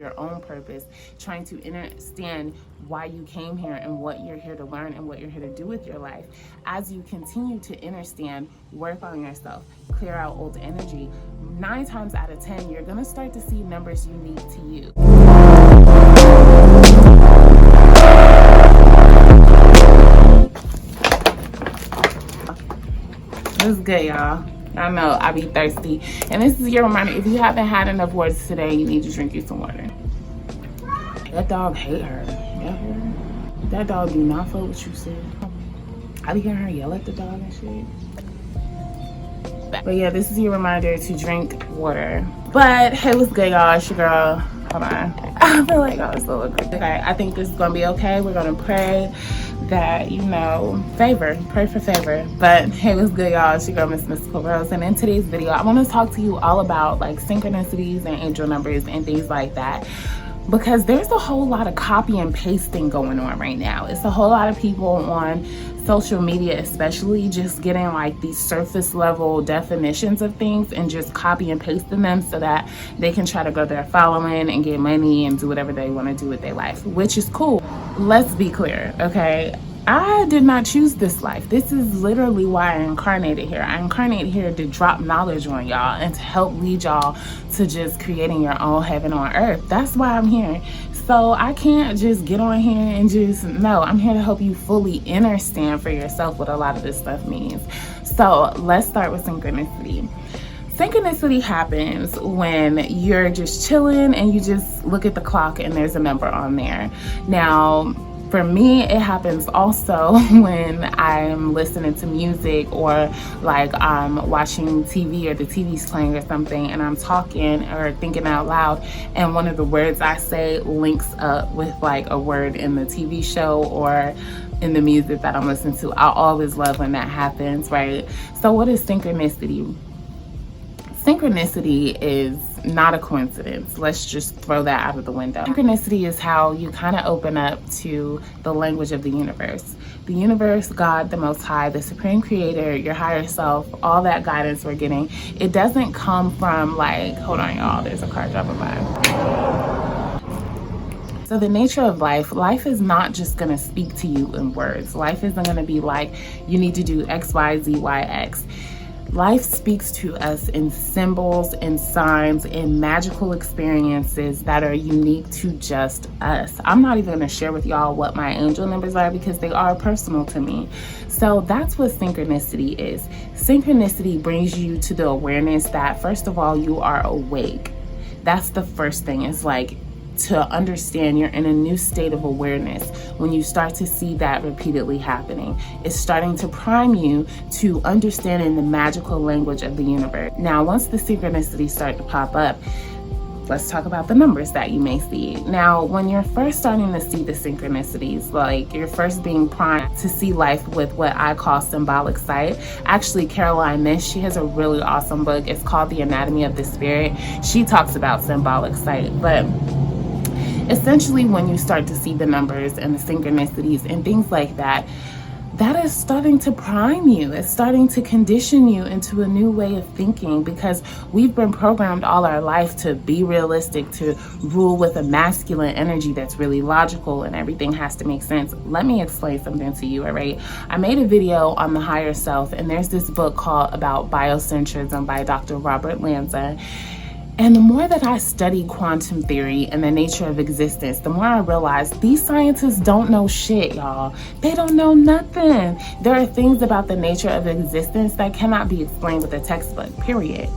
your own purpose, trying to understand why you came here and what you're here to learn and what you're here to do with your life. As you continue to understand, work on yourself, clear out old energy, 9 times out of 10, you're gonna start to see numbers unique to you. This is good, y'all. I know I be thirsty. And this is your reminder, if you haven't had enough waters today, you need to drink you some water. That dog hate her. That dog do not fuck what you said. I be hearing her yell at the dog and shit. But yeah, this is your reminder to drink water. But hey, what's good, y'all? It's your girl. Hold on. I feel like I was so aggressive. Okay, I think this is gonna be okay. We're gonna pray that, you know, pray for favor. But hey, what's good, y'all? It's your girl, Miss Mystical Rose. And in today's video, I want to talk to you all about like synchronicities and angel numbers and things like that. Because there's a whole lot of copy and pasting going on right now. It's a whole lot of people on social media, especially, just getting like these surface level definitions of things and just copy and pasting them so that they can try to grow their following and get money and do whatever they want to do with their life, which is cool. Let's be clear, okay? I did not choose this life. This is literally why I incarnated here. I incarnated here to drop knowledge on y'all and to help lead y'all to just creating your own heaven on earth. That's why I'm here. So I can't just get on here and just, no, I'm here to help you fully understand for yourself what a lot of this stuff means. So let's start with synchronicity. Synchronicity happens when you're just chilling and you just look at the clock and there's a number on there. Now, for me, it happens also when I'm listening to music or like I'm watching TV or the TV's playing or something and I'm talking or thinking out loud and one of the words I say links up with like a word in the TV show or in the music that I'm listening to. I always love when that happens, right? So what is synchronicity? Synchronicity is not a coincidence. Let's just throw that out of the window. Synchronicity is how you kind of open up to the language of the universe. The universe, God, the Most High, the Supreme Creator, your higher self, all that guidance we're getting. It doesn't come from like, hold on y'all, there's a car driving by. So the nature of life is not just gonna speak to you in words. Life isn't gonna be like, you need to do X, Y, Z, Y, X. Life speaks to us in symbols, in signs, in magical experiences that are unique to just us. I'm not even gonna share with y'all what my angel numbers are because they are personal to me. So that's what synchronicity is. Synchronicity brings you to the awareness that, first of all, you are awake. That's the first thing. It's like, to understand you're in a new state of awareness when you start to see that repeatedly happening. It's starting to prime you to understanding the magical language of the universe. Now, once the synchronicities start to pop up, let's talk about the numbers that you may see. Now, when you're first starting to see the synchronicities, like you're first being primed to see life with what I call symbolic sight. Actually, Caroline Myss, she has a really awesome book. It's called The Anatomy of the Spirit. She talks about symbolic sight, but essentially, when you start to see the numbers and the synchronicities and things like that, that is starting to prime you. It's starting to condition you into a new way of thinking because we've been programmed all our life to be realistic, to rule with a masculine energy that's really logical and everything has to make sense. Let me explain something to you, all right? I made a video on the higher self and there's this book called About Biocentrism by Dr. Robert Lanza. And the more that I study quantum theory and the nature of existence, the more I realize these scientists don't know shit, y'all. They don't know nothing. There are things about the nature of existence that cannot be explained with a textbook, period.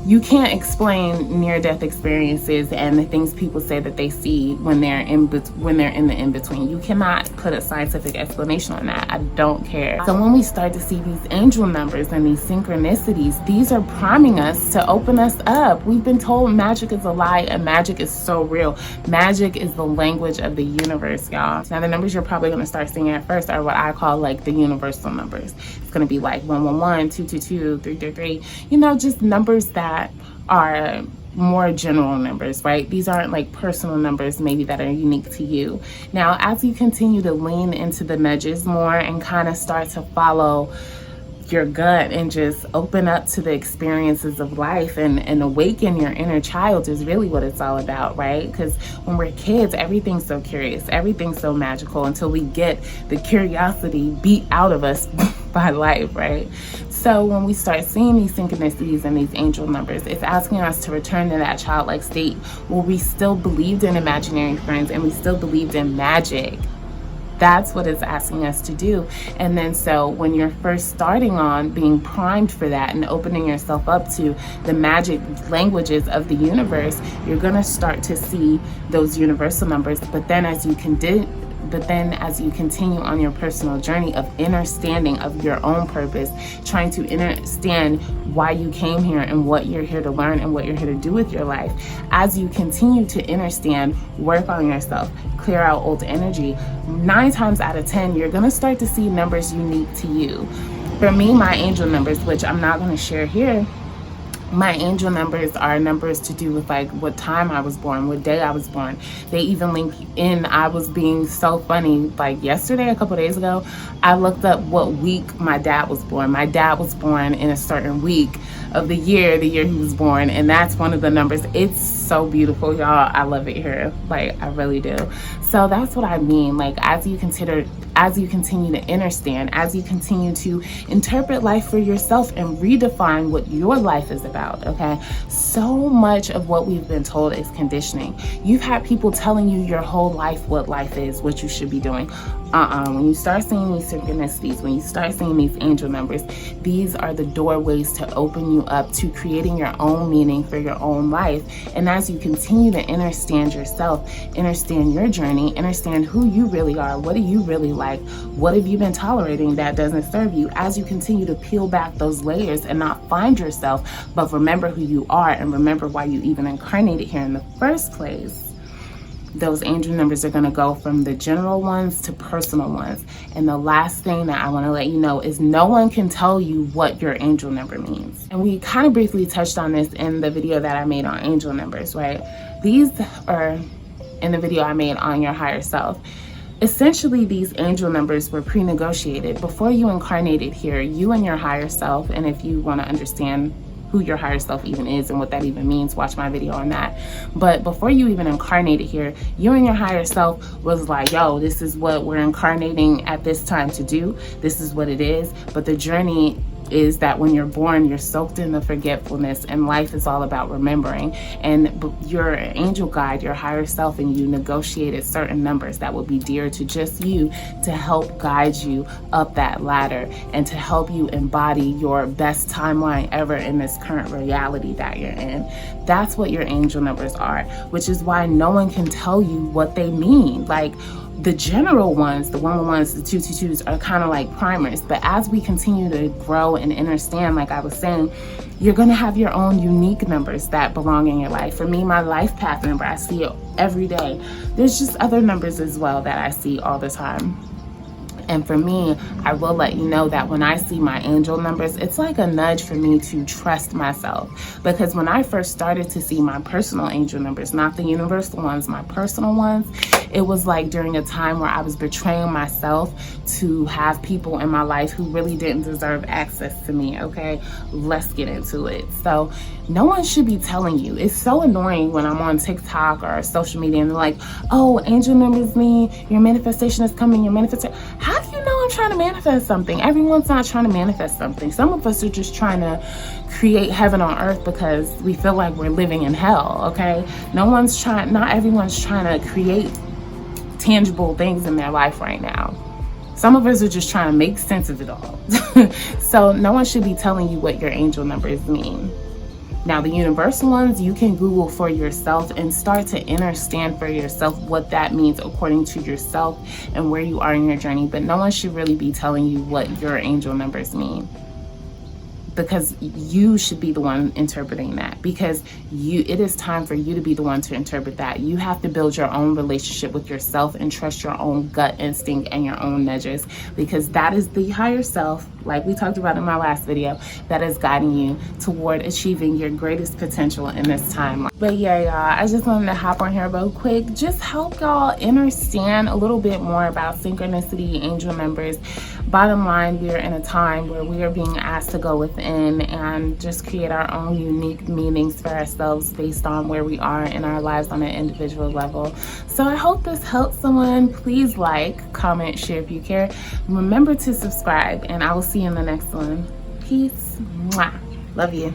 You can't explain near-death experiences and the things people say that they see when they're in the in-between. You cannot put a scientific explanation on that. I don't care. So when we start to see these angel numbers and these synchronicities, these are priming us to open us up. We've been told magic is a lie and magic is so real. Magic is the language of the universe, y'all. Now the numbers you're probably gonna start seeing at first are what I call like the universal numbers. It's gonna be like 111, 222, 333, you know, just numbers that are more general numbers, right? These aren't like personal numbers maybe that are unique to you. Now, as you continue to lean into the nudges more and kind of start to follow your gut and just open up to the experiences of life and awaken your inner child is really what it's all about, right? Because when we're kids, everything's so curious, everything's so magical until we get the curiosity beat out of us by life, right? So when we start seeing these synchronicities and these angel numbers, it's asking us to return to that childlike state where we still believed in imaginary friends and we still believed in magic. That's what it's asking us to do. And then so when you're first starting on being primed for that and opening yourself up to the magic languages of the universe, you're going to start to see those universal numbers. But then as you continue on your personal journey of understanding of your own purpose, trying to understand why you came here and what you're here to learn and what you're here to do with your life, as you continue to understand, work on yourself, clear out old energy, 9 times out of 10, you're going to start to see numbers unique to you. For me, my angel numbers, which I'm not going to share here, my angel numbers are numbers to do with like what time I was born, what day I was born. They even link in, I was being so funny, like yesterday, a couple days ago, I looked up what week my dad was born. My dad was born in a certain week of the year he was born, and that's one of the numbers. It's so beautiful, y'all. I love it here, like I really do. So that's what I mean, like as you continue to understand, as you continue to interpret life for yourself and redefine what your life is about, okay? So much of what we've been told is conditioning. You've had people telling you your whole life what life is, what you should be doing. When you start seeing these synchronicities, when you start seeing these angel numbers, these are the doorways to open you up to creating your own meaning for your own life. And as you continue to understand yourself, understand your journey, understand who you really are, what do you really like, what have you been tolerating that doesn't serve you, as you continue to peel back those layers and not find yourself, but remember who you are and remember why you even incarnated here in the first place, those angel numbers are going to go from the general ones to personal ones. And the last thing that I want to let you know is no one can tell you what your angel number means. And we kind of briefly touched on this in the video that I made on angel numbers, right? These are in the video I made on your higher self. Essentially, these angel numbers were pre-negotiated before you incarnated here. You and your higher self, and if you want to understand who your higher self even is and what that even means, watch my video on that. But before you even incarnated here, you and your higher self was like, yo, this is what we're incarnating at this time to do. This is what it is. But the journey is that when you're born, you're soaked in the forgetfulness, and life is all about remembering. And your angel guide, your higher self, and you negotiated certain numbers that will be dear to just you to help guide you up that ladder and to help you embody your best timeline ever in this current reality that you're in. That's what your angel numbers are, which is why no one can tell you what they mean. Like, the general ones, the 111s, the 222s are kind of like primers. But as we continue to grow and understand, like I was saying, you're going to have your own unique numbers that belong in your life. For me, my life path number, I see it every day. There's just other numbers as well that I see all the time. And for me, I will let you know that when I see my angel numbers, it's like a nudge for me to trust myself. Because when I first started to see my personal angel numbers, not the universal ones, my personal ones, it was like during a time where I was betraying myself to have people in my life who really didn't deserve access to me, okay? Let's get into it. So no one should be telling you. It's so annoying when I'm on TikTok or social media and they're like, oh, angel numbers mean your manifestation is coming, your manifestation. How do you know I'm trying to manifest something? Everyone's not trying to manifest something. Some of us are just trying to create heaven on earth because we feel like we're living in hell, okay? Not everyone's trying to create tangible things in their life right now. Some of us are just trying to make sense of it all. So no one should be telling you what your angel numbers mean. Now, the universal ones, you can Google for yourself and start to understand for yourself what that means according to yourself and where you are in your journey. But no one should really be telling you what your angel numbers mean. because you should be the one interpreting that, because it is time for you to be the one to interpret that. You have to build your own relationship with yourself and trust your own gut instinct and your own nudges, because that is the higher self, like we talked about in my last video, that is guiding you toward achieving your greatest potential in this time. But yeah, y'all, I just wanted to hop on here real quick, just help y'all understand a little bit more about synchronicity, angel numbers. Bottom line, we are in a time where we are being asked to go within and just create our own unique meanings for ourselves based on where we are in our lives on an individual level. So I hope this helps someone. Please like, comment, share if you care. Remember to subscribe, and I will see you in the next one. Peace. Mwah. Love you.